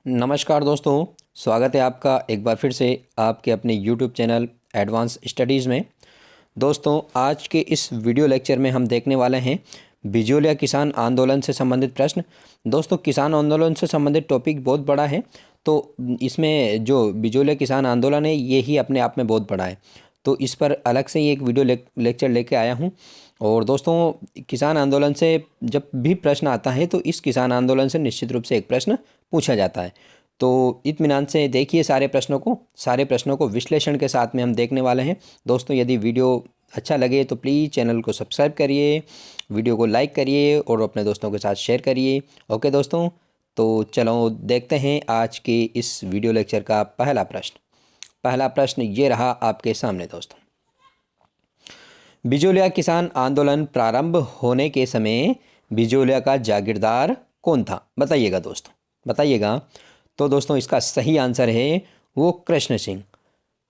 नमस्कार दोस्तों, स्वागत है आपका एक बार फिर से आपके अपने YouTube चैनल एडवांस स्टडीज़ में। दोस्तों, आज के इस वीडियो लेक्चर में हम देखने वाले हैं बिजोलिया किसान आंदोलन से संबंधित प्रश्न। दोस्तों, किसान आंदोलन से संबंधित टॉपिक बहुत बड़ा है, तो इसमें जो बिजोलिया किसान आंदोलन है ये ही अपने आप में बहुत बड़ा है, तो इस पर अलग से ही एक वीडियो लेक्चर लेके आया हूँ। और दोस्तों, किसान आंदोलन से जब भी प्रश्न आता है तो इस किसान आंदोलन से निश्चित रूप से एक प्रश्न पूछा जाता है। तो इत्मीनान से देखिए सारे प्रश्नों को विश्लेषण के साथ में हम देखने वाले हैं। दोस्तों, यदि वीडियो अच्छा लगे तो प्लीज़ चैनल को सब्सक्राइब करिए, वीडियो को लाइक करिए और अपने दोस्तों के साथ शेयर करिए। ओके दोस्तों, तो चलो देखते हैं आज के इस वीडियो लेक्चर का पहला प्रश्न ये रहा आपके सामने। दोस्तों, बिजोलिया किसान आंदोलन प्रारंभ होने के समय बिजोलिया का जागीरदार कौन था? बताइएगा दोस्तों, बताइएगा। तो दोस्तों, इसका सही आंसर है वो कृष्ण सिंह,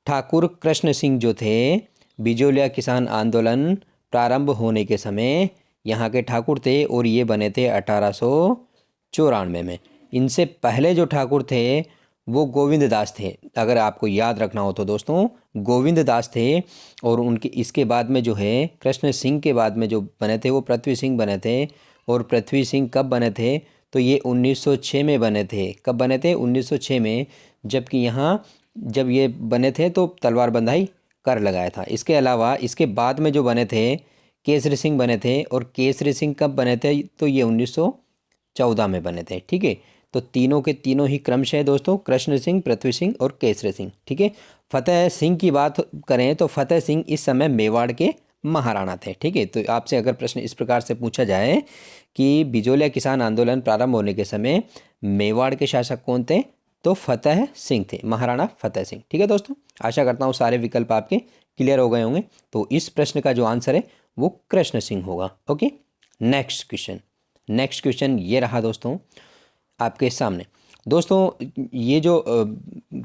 ठाकुर कृष्ण सिंह जो थे बिजोलिया किसान आंदोलन प्रारंभ होने के समय यहाँ के ठाकुर थे और ये बने थे 1894 में। इनसे पहले जो ठाकुर थे वो गोविंद दास थे, अगर आपको याद रखना हो तो दोस्तों, गोविंद दास थे। और उनके इसके बाद में जो है कृष्ण सिंह के बाद में जो बने थे वो पृथ्वी सिंह बने थे। और पृथ्वी सिंह कब बने थे? तो ये 1906 में बने थे। कब बने थे? 1906 में। जबकि यहाँ जब ये बने थे तो तलवार बंधाई कर लगाया था। इसके अलावा इसके बाद में जो बने थे केसरी सिंह बने थे। और केसरी सिंह कब बने थे? तो ये 1914 में बने थे। ठीक है, तो तीनों के तीनों ही क्रमशः है दोस्तों, कृष्ण सिंह, पृथ्वी सिंह और केसरी सिंह। ठीक है, फतेह सिंह की बात करें तो फतेह सिंह इस समय मेवाड़ के महाराणा थे। ठीक है, तो आपसे अगर प्रश्न इस प्रकार से पूछा जाए कि बिजोलिया किसान आंदोलन प्रारंभ होने के समय मेवाड़ के शासक कौन थे, तो फतेह सिंह थे, महाराणा फतेह सिंह। ठीक है दोस्तों, आशा करता हूँ सारे विकल्प आपके क्लियर हो गए होंगे। तो इस प्रश्न का जो आंसर है वो कृष्ण सिंह होगा। ओके, नेक्स्ट क्वेश्चन ये रहा दोस्तों आपके सामने। दोस्तों, ये जो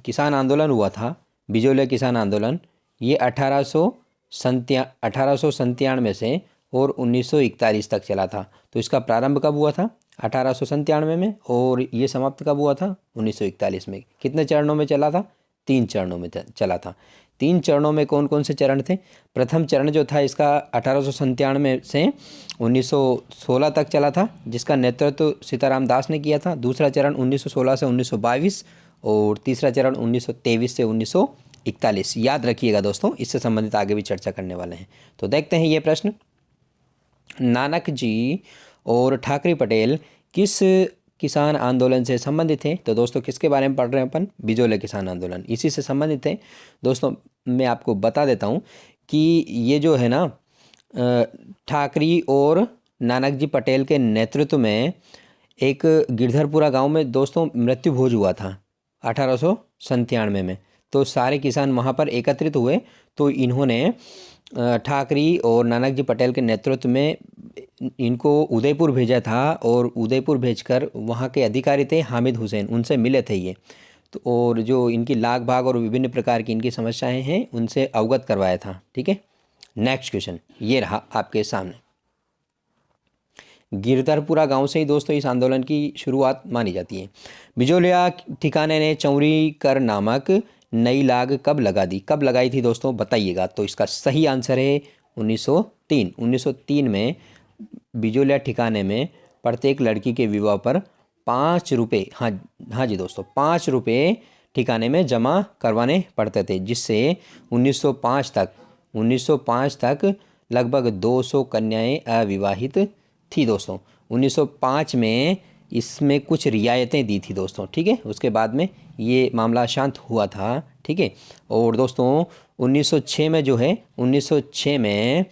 किसान आंदोलन हुआ था, बिजोलिया किसान आंदोलन, ये 1897 से और 1941 तक चला था। तो इसका प्रारंभ कब हुआ था? 1897 में। और ये समाप्त कब हुआ था? 1941 में। कितने चरणों में चला था? 3 चरणों में चला था। 3 चरणों में कौन कौन से चरण थे? प्रथम चरण जो था इसका 1897 से 1916 तक चला था, जिसका नेतृत्व सीताराम दास ने किया था। दूसरा चरण 1916 से 1922 और तीसरा चरण 1923 से 1941। याद रखिएगा दोस्तों, इससे संबंधित आगे भी चर्चा करने वाले हैं। तो देखते हैं ये प्रश्न। नानक जी और ठाकरे पटेल किस किसान आंदोलन से संबंधित है? तो दोस्तों, किसके बारे में पढ़ रहे हैं अपन? बिजोलिया किसान आंदोलन, इसी से संबंधित है। दोस्तों, मैं आपको बता देता हूँ कि ये जो है ना ठाकरे और नानक जी पटेल के नेतृत्व में एक गिरधरपुरा गांव में दोस्तों मृत्यु भोज हुआ था 1897 में। तो सारे किसान वहाँ पर एकत्रित हुए। तो इन्होंने ठाकरे और नानक जी पटेल के नेतृत्व में इनको उदयपुर भेजा था। और उदयपुर भेजकर वहाँ के अधिकारी थे हामिद हुसैन, उनसे मिले थे ये। तो और जो इनकी लाग भाग और विभिन्न प्रकार की इनकी समस्याएं हैं उनसे अवगत करवाया था। ठीक है, नेक्स्ट क्वेश्चन ये रहा आपके सामने। गिरधरपुरा गांव से ही दोस्तों इस आंदोलन की शुरुआत मानी जाती है। बिजोलिया ठिकाने ने चौरी कर नामक नई लाग कब लगा दी? कब लगाई थी दोस्तों, बताइएगा। तो इसका सही आंसर है 1903। 1903 में बिजोलिया ठिकाने में प्रत्येक लड़की के विवाह पर 5 रुपये, हाँ जी दोस्तों, 5 रुपये ठिकाने में जमा करवाने पड़ते थे, जिससे 1905 तक लगभग 200 कन्याएं अविवाहित थी दोस्तों। 1905 में इसमें कुछ रियायतें दी थी दोस्तों। ठीक है, उसके बाद में ये मामला शांत हुआ था। ठीक है, और दोस्तों 1906 में जो है 1906 में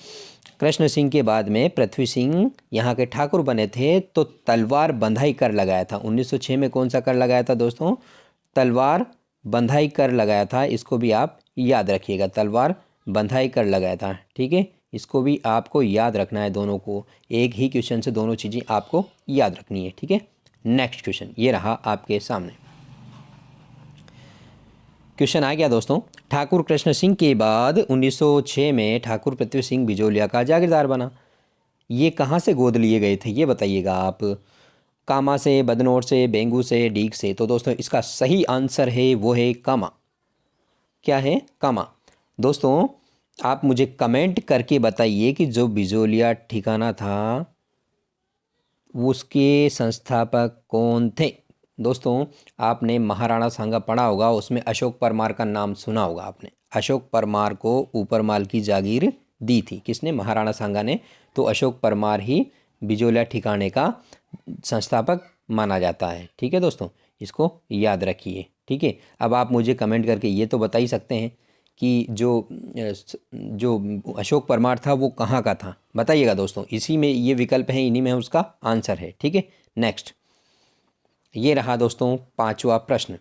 कृष्ण सिंह के बाद में पृथ्वी सिंह यहाँ के ठाकुर बने थे, तो तलवार बंधाई कर लगाया था। 1906 में कौन सा कर लगाया था दोस्तों? तलवार बंधाई कर लगाया था। इसको भी आप याद रखिएगा, तलवार बंधाई कर लगाया था। ठीक है, इसको भी आपको याद रखना है, दोनों को, एक ही क्वेश्चन से दोनों चीज़ें आपको याद रखनी है। ठीक है, नेक्स्ट क्वेश्चन ये रहा आपके सामने। क्वेश्चन आ गया दोस्तों। ठाकुर कृष्ण सिंह के बाद 1906 में ठाकुर पृथ्वी सिंह बिजोलिया का जागीरदार बना। ये कहाँ से गोद लिए गए थे ये बताइएगा आप। कामा से, बदनोर से, बेंगू से, डीग से। तो दोस्तों इसका सही आंसर है वो है कामा। क्या है? कामा। दोस्तों आप मुझे कमेंट करके बताइए कि जो बिजोलिया ठिकाना था उसके संस्थापक कौन थे। दोस्तों आपने महाराणा सांगा पढ़ा होगा, उसमें अशोक परमार का नाम सुना होगा आपने। अशोक परमार को ऊपरमाल की जागीर दी थी किसने? महाराणा सांगा ने। तो अशोक परमार ही बिजोलिया ठिकाने का संस्थापक माना जाता है। ठीक है दोस्तों, इसको याद रखिए। ठीक है, अब आप मुझे कमेंट करके ये तो बता ही सकते हैं कि जो अशोक परमार था वो कहाँ का था, बताइएगा दोस्तों। इसी में ये विकल्प है, इन्हीं में उसका आंसर है। ठीक है, नेक्स्ट ये रहा दोस्तों पांचवा प्रश्न।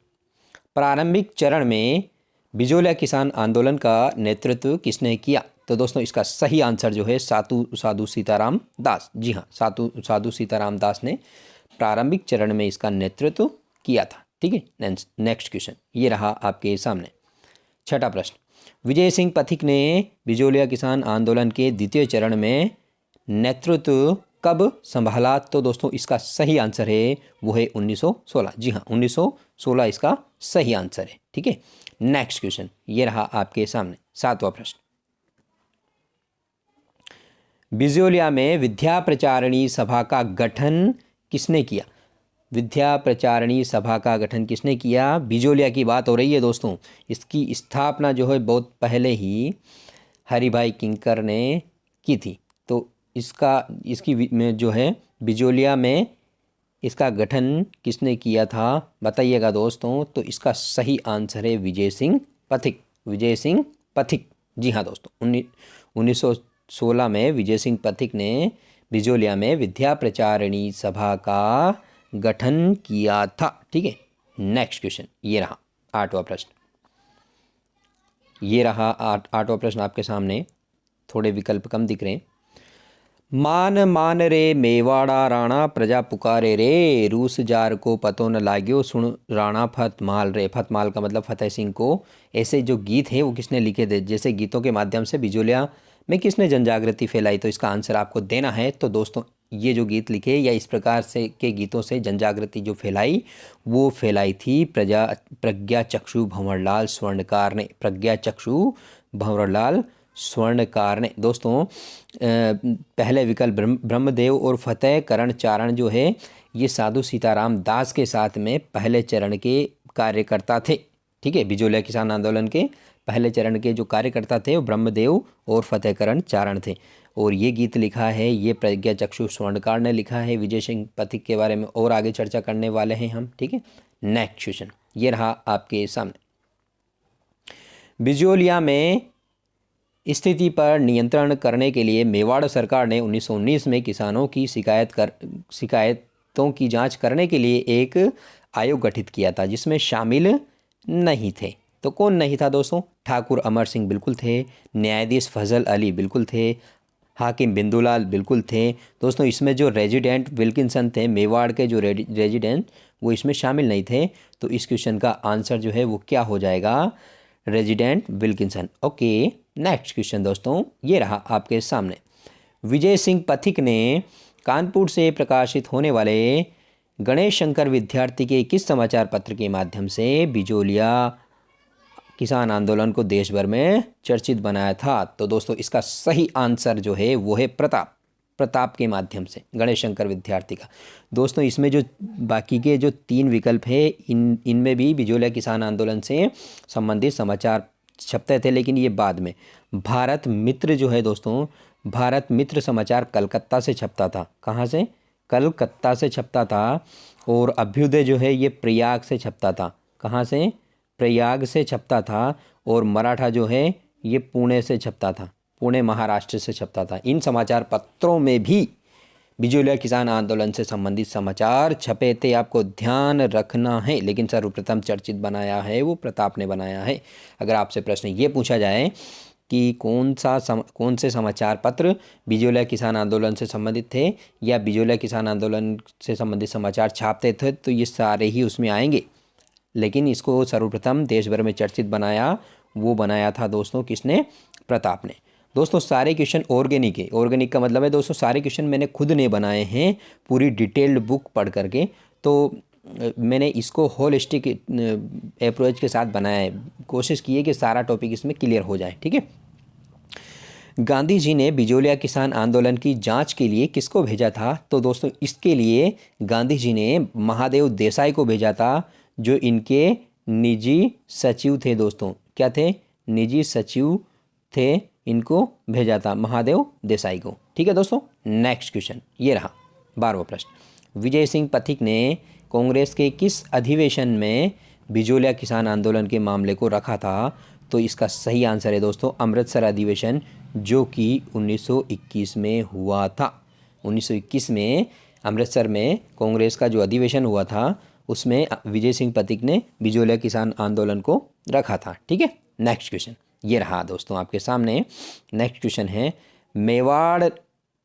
प्रारंभिक चरण में बिजोलिया किसान आंदोलन का नेतृत्व किसने किया? तो दोस्तों इसका सही आंसर जो है साधु सीताराम दास। जी हाँ, साधु सीताराम दास ने प्रारंभिक चरण में इसका नेतृत्व किया था। ठीक है, नेक्स्ट क्वेश्चन ये रहा आपके सामने। छठा प्रश्न, विजय सिंह पथिक ने बिजोलिया किसान आंदोलन के द्वितीय चरण में नेतृत्व कब संभाला? तो दोस्तों इसका सही आंसर है वो है 1916। जी हाँ, 1916 इसका सही आंसर है। ठीक है, नेक्स्ट क्वेश्चन ये रहा आपके सामने सातवां प्रश्न। बिजोलिया में विद्या प्रचारिणी सभा का गठन किसने किया? विद्या प्रचारिणी सभा का गठन किसने किया? बिजोलिया की बात हो रही है दोस्तों। इसकी स्थापना जो है बहुत पहले ही हरिभाई किंकर ने की थी। तो इसकी में जो है बिजोलिया में इसका गठन किसने किया था, बताइएगा दोस्तों। तो इसका सही आंसर है विजय सिंह पथिक। विजय सिंह पथिक। जी हाँ दोस्तों, 1916 में विजय सिंह पथिक ने बिजोलिया में विद्या प्रचारिणी सभा का गठन किया था। ठीक है, नेक्स्ट क्वेश्चन ये रहा आठवां प्रश्न। ये रहा आठवां प्रश्न आपके सामने, थोड़े विकल्प कम दिख रहे हैं। मान मान रे मेवाड़ा राणा प्रजा पुकारे रे, रूस जार को पतो न लाग्यो सुन राणा फतमाल रे। फतमाल का मतलब फतेह सिंह को। ऐसे जो गीत है वो किसने लिखे थे? जैसे गीतों के माध्यम से बिजोलिया में किसने जनजागृति फैलाई? तो इसका आंसर आपको देना है। तो दोस्तों ये जो गीत लिखे या इस प्रकार से के गीतों से जनजागृति जो फैलाई वो फैलाई थी प्रज्ञा चक्षु भंवरलाल स्वर्णकार ने। प्रज्ञा चक्षु भंवरलाल स्वर्णकार ने। दोस्तों पहले विकल्प ब्रह्मदेव और फतेह करण चारण जो है ये साधु सीताराम दास के साथ में पहले चरण के कार्यकर्ता थे। ठीक है, बिजोलिया किसान आंदोलन के पहले चरण के जो कार्यकर्ता थे वो ब्रह्मदेव और फतेह करण चारण थे। और ये गीत लिखा है ये प्रज्ञा चक्षु स्वर्णकार ने लिखा है। विजय सिंह पथिक के बारे में और आगे चर्चा करने वाले हैं हम। ठीक है, नेक्स्ट क्वेश्चन ये रहा आपके सामने। बिजोलिया में स्थिति पर नियंत्रण करने के लिए मेवाड़ सरकार ने 1919 में किसानों की शिकायतों की जांच करने के लिए एक आयोग गठित किया था जिसमें शामिल नहीं थे। तो कौन नहीं था दोस्तों? ठाकुर अमर सिंह बिल्कुल थे, न्यायाधीश फजल अली बिल्कुल थे, हाकिम बिंदुलाल बिल्कुल थे। दोस्तों इसमें जो रेजिडेंट विल्किंसन थे, मेवाड़ के जो रेजिडेंट, वो इसमें शामिल नहीं थे। तो इस क्वेश्चन का आंसर जो है वो क्या हो जाएगा? Resident Wilkinson. Okay, next question दोस्तों ये रहा आपके सामने। विजय सिंह पथिक ने कानपुर से प्रकाशित होने वाले गणेश शंकर विद्यार्थी के किस समाचार पत्र के माध्यम से बिजोलिया किसान आंदोलन को देश भर में चर्चित बनाया था? तो दोस्तों इसका सही आंसर जो है वो है प्रताप के माध्यम से, गणेश शंकर विद्यार्थी का। दोस्तों इसमें जो बाकी के जो तीन विकल्प है इनमें भी बिजोलिया किसान आंदोलन से संबंधित समाचार छपते थे, लेकिन ये बाद में। भारत मित्र जो है दोस्तों, भारत मित्र समाचार कलकत्ता से छपता था। कहाँ से? कलकत्ता से छपता था। और अभ्युदय जो है ये प्रयाग से छपता था। कहाँ से? प्रयाग से छपता था। और मराठा जो है ये पुणे से छपता था, पुणे महाराष्ट्र से छपता था। इन समाचार पत्रों में भी बिजोलिया किसान आंदोलन से संबंधित समाचार छपे थे, आपको ध्यान रखना है। लेकिन सर्वप्रथम चर्चित बनाया है वो प्रताप ने बनाया है। अगर आपसे प्रश्न ये पूछा जाए कि कौन से समाचार पत्र बिजोलिया किसान आंदोलन से संबंधित थे या बिजोलिया किसान आंदोलन से संबंधित समाचार छापते थे, तो ये सारे ही उसमें आएंगे। लेकिन इसको सर्वप्रथम देश भर में चर्चित बनाया वो बनाया था दोस्तों किसने? प्रताप ने। दोस्तों सारे क्वेश्चन ऑर्गेनिक है। ऑर्गेनिक का मतलब है दोस्तों सारे क्वेश्चन मैंने खुद ने बनाए हैं पूरी डिटेल्ड बुक पढ़ करके। तो मैंने इसको होलिस्टिक अप्रोच के साथ बनाया है। कोशिश की है कि सारा टॉपिक इसमें क्लियर हो जाए, ठीक है। गांधी जी ने बिजोलिया किसान आंदोलन की जांच के लिए किसको भेजा था? तो दोस्तों इसके लिए गांधी जी ने महादेव देसाई को भेजा था, जो इनके निजी सचिव थे दोस्तों। क्या थे? निजी सचिव थे, इनको भेजा था महादेव देसाई को, ठीक है दोस्तों। नेक्स्ट क्वेश्चन ये रहा 12वां प्रश्न। विजय सिंह पथिक ने कांग्रेस के किस अधिवेशन में बिजोलिया किसान आंदोलन के मामले को रखा था? तो इसका सही आंसर है दोस्तों अमृतसर अधिवेशन, जो कि 1921 में हुआ था। 1921 में अमृतसर में कांग्रेस का जो अधिवेशन हुआ था उसमें विजय सिंह पथिक ने बिजोलिया किसान आंदोलन को रखा था, ठीक है। नेक्स्ट क्वेश्चन ये रहा दोस्तों आपके सामने। नेक्स्ट क्वेश्चन है, मेवाड़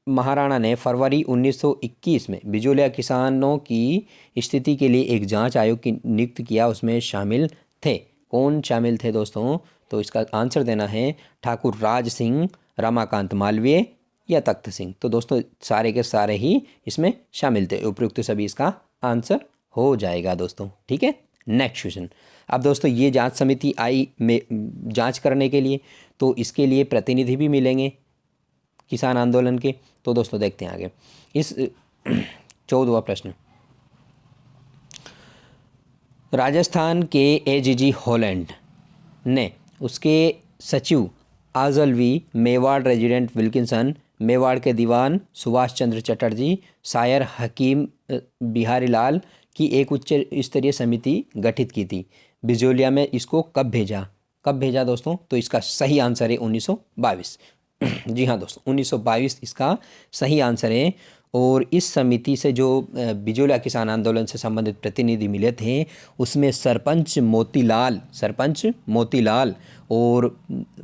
महाराणा ने फरवरी 1921 में बिजोलिया किसानों की स्थिति के लिए एक जांच आयोग की नियुक्त किया, उसमें शामिल थे। कौन शामिल थे दोस्तों? तो इसका आंसर देना है ठाकुर राज सिंह, रमाकांत मालवीय या तख्त सिंह। तो दोस्तों सारे के सारे ही इसमें शामिल थे। उपयुक्त सभी इसका आंसर हो जाएगा दोस्तों, ठीक है। Next question. अब दोस्तों ये जांच समिति आई में जांच करने के लिए, तो इसके लिए प्रतिनिधि भी मिलेंगे किसान आंदोलन के। तो दोस्तों देखते हैं आगे इस 14वां प्रश्न। राजस्थान के एजीजी हॉलैंड ने उसके सचिव आजलवी, मेवाड़ रेजिडेंट विल्किंसन, मेवाड़ के दीवान सुभाष चंद्र चटर्जी, शायर हकीम बिहारी लाल की एक उच्च स्तरीय समिति गठित की थी। बिजोलिया में इसको कब भेजा? कब भेजा दोस्तों? तो इसका सही आंसर है 1922। जी हाँ दोस्तों 1922 इसका सही आंसर है। और इस समिति से जो बिजोलिया किसान आंदोलन से संबंधित प्रतिनिधि मिले थे उसमें सरपंच मोतीलाल और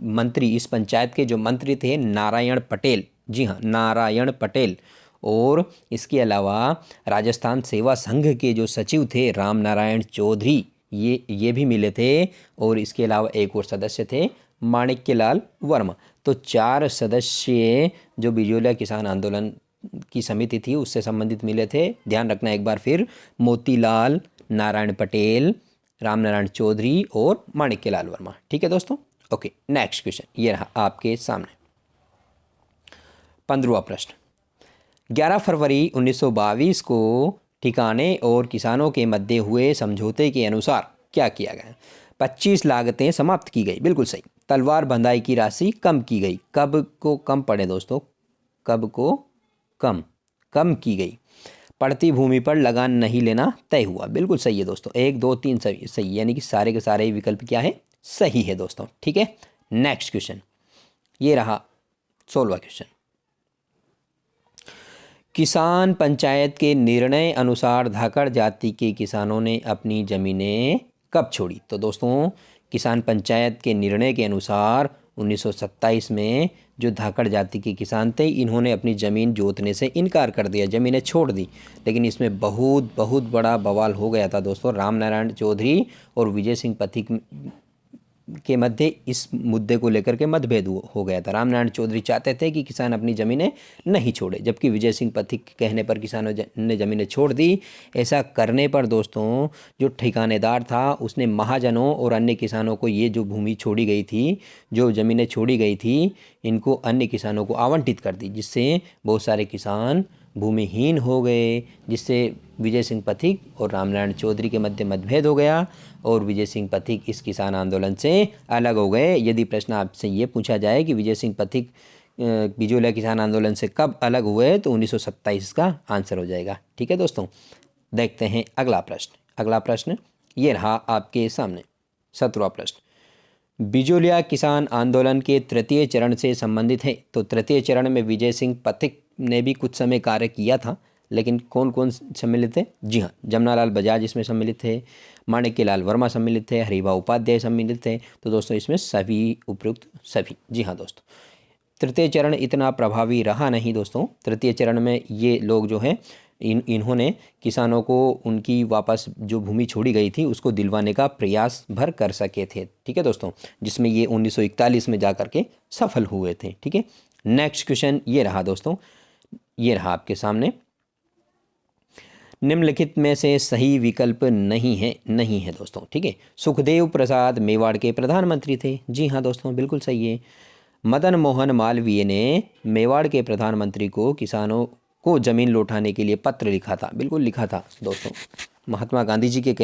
मंत्री, इस पंचायत के जो मंत्री थे नारायण पटेल, जी हाँ नारायण पटेल। और इसके अलावा राजस्थान सेवा संघ के जो सचिव थे राम नारायण चौधरी, ये भी मिले थे। और इसके अलावा एक और सदस्य थे माणिक्यलाल वर्मा। तो 4 सदस्य जो बिजोलिया किसान आंदोलन की समिति थी उससे संबंधित मिले थे। ध्यान रखना एक बार फिर, मोतीलाल, नारायण पटेल, राम नारायण चौधरी और माणिक्यलाल वर्मा, ठीक है दोस्तों। ओके नेक्स्ट क्वेश्चन ये रहा आपके सामने 15वां प्रश्न। 11 फरवरी 1922 को ठिकाने और किसानों के मध्य हुए समझौते के अनुसार क्या किया गया? 25 लागतें समाप्त की गई, बिल्कुल सही। तलवार बंधाई की राशि कम की गई। कब को कम पड़े दोस्तों? कब को कम की गई। पड़ती भूमि पर लगान नहीं लेना तय हुआ, बिल्कुल सही है दोस्तों। 1 2 3 सही सही, यानी कि सारे के सारे विकल्प क्या है? सही है दोस्तों, ठीक है। नेक्स्ट क्वेश्चन ये रहा 16वां क्वेश्चन। किसान पंचायत के निर्णय अनुसार धाकड़ जाति के किसानों ने अपनी जमीनें कब छोड़ी? तो दोस्तों किसान पंचायत के निर्णय के अनुसार 1927 में जो धाकड़ जाति के किसान थे इन्होंने अपनी ज़मीन जोतने से इनकार कर दिया, ज़मीनें छोड़ दी। लेकिन इसमें बहुत बड़ा बवाल हो गया था दोस्तों। राम नारायण चौधरी और विजय सिंह पथिक के मध्य इस मुद्दे को लेकर के मतभेद हो गया था। राम नारायण चौधरी चाहते थे कि किसान अपनी ज़मीनें नहीं छोड़े, जबकि विजय सिंह पथिक के कहने पर किसानों ने ज़मीनें छोड़ दी। ऐसा करने पर दोस्तों जो ठिकानेदार था उसने महाजनों और अन्य किसानों को ये जो भूमि छोड़ी गई थी, जो ज़मीनें छोड़ी गई थी, इनको अन्य किसानों को आवंटित कर दी, जिससे बहुत सारे किसान भूमिहीन हो गए, जिससे विजय सिंह पथिक और रामनारायण चौधरी के मध्य मतभेद हो गया और विजय सिंह पथिक इस किसान आंदोलन से अलग हो गए। यदि प्रश्न आपसे ये पूछा जाए कि विजय सिंह पथिक बिजोलिया किसान आंदोलन से कब अलग हुए, तो 1927 का आंसर हो जाएगा, ठीक है दोस्तों। देखते हैं अगला प्रश्न। अगला प्रश्न ये रहा आपके सामने 17वां प्रश्न। बिजोलिया किसान आंदोलन के तृतीय चरण से संबंधित है। तो तृतीय चरण में विजय सिंह पथिक ने भी कुछ समय कार्य किया था, लेकिन कौन कौन सम्मिलित थे? जी हाँ जमनालाल बजाज इसमें सम्मिलित थे, माणिक्यलाल वर्मा सम्मिलित थे, हरिभाऊ उपाध्याय सम्मिलित थे। तो दोस्तों इसमें सभी उपयुक्त सभी। जी हाँ दोस्तों तृतीय चरण इतना प्रभावी रहा नहीं दोस्तों। तृतीय चरण में ये लोग जो हैं इन्होंने किसानों को उनकी वापस जो भूमि छोड़ी गई थी उसको दिलवाने का प्रयास भर कर सके थे। ठीक है दोस्तों, जिसमें ये 1941 में जा कर के सफल हुए थे। ठीक है, नेक्स्ट क्वेश्चन ये रहा दोस्तों, ये रहा आपके सामने, निम्नलिखित में से सही विकल्प नहीं है दोस्तों। ठीक है, सुखदेव प्रसाद मेवाड़ के प्रधानमंत्री थे। जी हाँ दोस्तों, बिल्कुल सही है। मदन मोहन मालवीय ने मेवाड़ के प्रधानमंत्री को किसानों को ज़मीन लौटाने के लिए पत्र लिखा था। बिल्कुल लिखा था दोस्तों, महात्मा गांधी जी के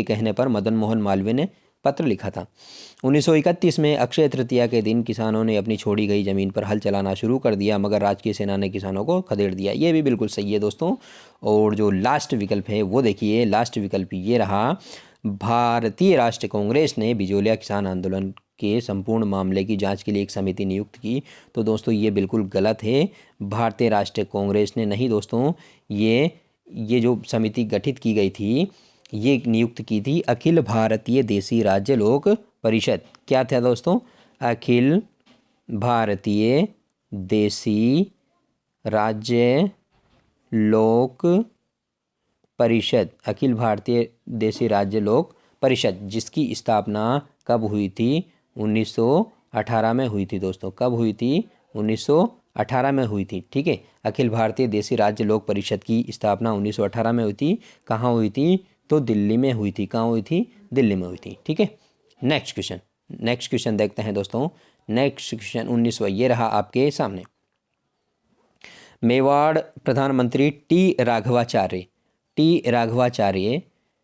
कहने पर मदन मोहन मालवीय ने पत्र लिखा था। 1931 में अक्षय तृतीया के दिन किसानों ने अपनी छोड़ी गई ज़मीन पर हल चलाना शुरू कर दिया, मगर राजकीय सेना ने किसानों को खदेड़ दिया। ये भी बिल्कुल सही है दोस्तों। और जो लास्ट विकल्प है वो देखिए, लास्ट विकल्प ये रहा, भारतीय राष्ट्रीय कांग्रेस ने बिजोलिया किसान आंदोलन के संपूर्ण मामले की जांच के लिए एक समिति नियुक्त की। तो दोस्तों ये बिल्कुल गलत है, भारतीय राष्ट्रीय कांग्रेस ने नहीं दोस्तों, ये जो समिति गठित की गई थी ये नियुक्त की थी अखिल भारतीय देसी राज्य लोक परिषद। क्या था दोस्तों? अखिल भारतीय देसी राज्य लोक परिषद, अखिल भारतीय देसी राज्य लोक परिषद, जिसकी स्थापना कब हुई थी? 1918 में हुई थी दोस्तों। कब हुई थी? 1918 में हुई थी। ठीक है, अखिल भारतीय देसी राज्य लोक परिषद की स्थापना 1918 में हुई थी। कहाँ हुई थी? तो दिल्ली में हुई थी। कहाँ हुई थी? दिल्ली में हुई थी। ठीक है, नेक्स्ट क्वेश्चन देखते हैं दोस्तों। नेक्स्ट क्वेश्चन 19वां ये रहा आपके सामने। मेवाड़ प्रधानमंत्री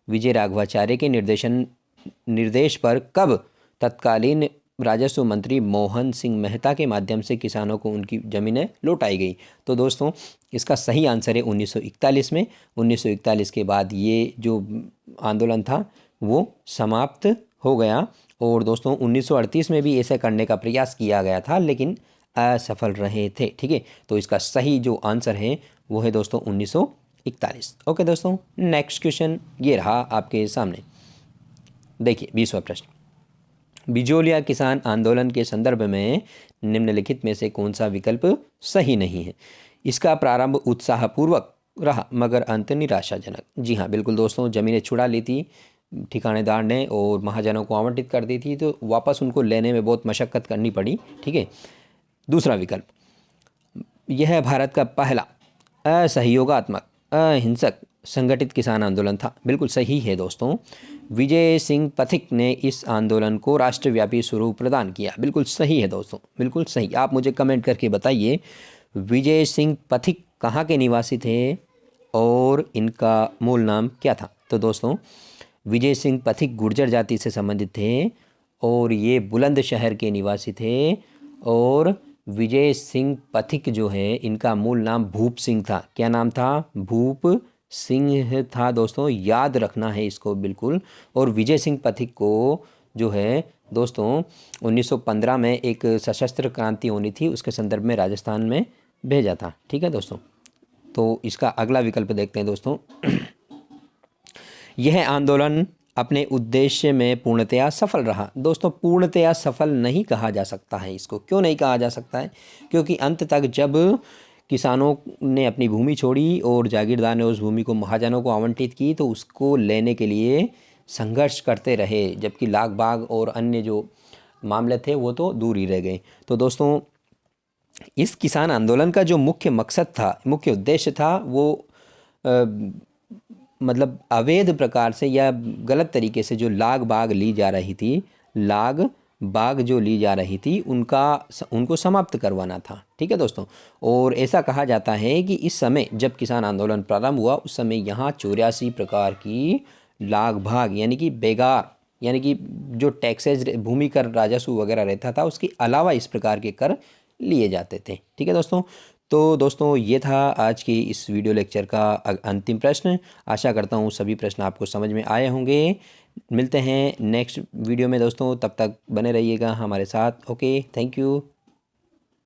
विजय राघवाचार्य के निर्देश पर कब तत्कालीन राजस्व मंत्री मोहन सिंह मेहता के माध्यम से किसानों को उनकी ज़मीनें लौटाई गई? तो दोस्तों इसका सही आंसर है 1941 में। 1941 के बाद ये जो आंदोलन था वो समाप्त हो गया। और दोस्तों 1938 में भी ऐसे करने का प्रयास किया गया था, लेकिन असफल रहे थे। ठीक है, तो इसका सही जो आंसर है वो है दोस्तों 1941। ओके दोस्तों, नेक्स्ट क्वेश्चन ये रहा आपके सामने। देखिए 20वां प्रश्न, बिजोलिया किसान आंदोलन के संदर्भ में निम्नलिखित में से कौन सा विकल्प सही नहीं है? इसका प्रारंभ उत्साहपूर्वक रहा मगर अंत निराशाजनक। जी हाँ बिल्कुल दोस्तों, ज़मीनें छुड़ा ली थी ठिकानेदार ने और महाजनों को आवंटित कर दी थी, तो वापस उनको लेने में बहुत मशक्क़त करनी पड़ी। ठीक है, दूसरा विकल्प, यह भारत का पहला असहयोगात्मक अहिंसक संगठित किसान आंदोलन था। बिल्कुल सही है दोस्तों। विजय सिंह पथिक ने इस आंदोलन को राष्ट्रव्यापी स्वरूप प्रदान किया। बिल्कुल सही है दोस्तों, बिल्कुल सही। आप मुझे कमेंट करके बताइए विजय सिंह पथिक कहाँ के निवासी थे और इनका मूल नाम क्या था? तो दोस्तों विजय सिंह पथिक गुर्जर जाति से संबंधित थे और ये बुलंदशहर के निवासी थे। और विजय सिंह पथिक जो है इनका मूल नाम भूप सिंह था। क्या नाम था? भूप सिंह था दोस्तों, याद रखना है इसको बिल्कुल। और विजय सिंह पथिक को जो है दोस्तों 1915 में एक सशस्त्र क्रांति होनी थी, उसके संदर्भ में राजस्थान में भेजा था। ठीक है दोस्तों, तो इसका अगला विकल्प देखते हैं दोस्तों। यह आंदोलन अपने उद्देश्य में पूर्णतया सफल रहा। दोस्तों पूर्णतया सफल नहीं कहा जा सकता है इसको। क्यों नहीं कहा जा सकता है? क्योंकि अंत तक जब किसानों ने अपनी भूमि छोड़ी और जागीरदार ने उस भूमि को महाजनों को आवंटित की, तो उसको लेने के लिए संघर्ष करते रहे, जबकि लाग बाग और अन्य जो मामले थे वो तो दूर ही रह गए। तो दोस्तों इस किसान आंदोलन का जो मुख्य मकसद था, मुख्य उद्देश्य था, वो मतलब अवैध प्रकार से या गलत तरीके से जो लाग बाग ली जा रही थी, लाग बाग जो ली जा रही थी उनको समाप्त करवाना था। ठीक है दोस्तों, और ऐसा कहा जाता है कि इस समय जब किसान आंदोलन प्रारंभ हुआ उस समय यहाँ 84 प्रकार की लाग भाग यानी कि बेगार यानी कि जो टैक्सेज भूमि कर राजस्व वगैरह रहता था उसके अलावा इस प्रकार के कर लिए जाते थे। ठीक है दोस्तों, तो दोस्तों ये था आज की इस वीडियो लेक्चर का अंतिम प्रश्न। आशा करता हूँ सभी प्रश्न आपको समझ में आए होंगे। मिलते हैं नेक्स्ट वीडियो में दोस्तों, तब तक बने रहिएगा हमारे साथ। Okay, thank you.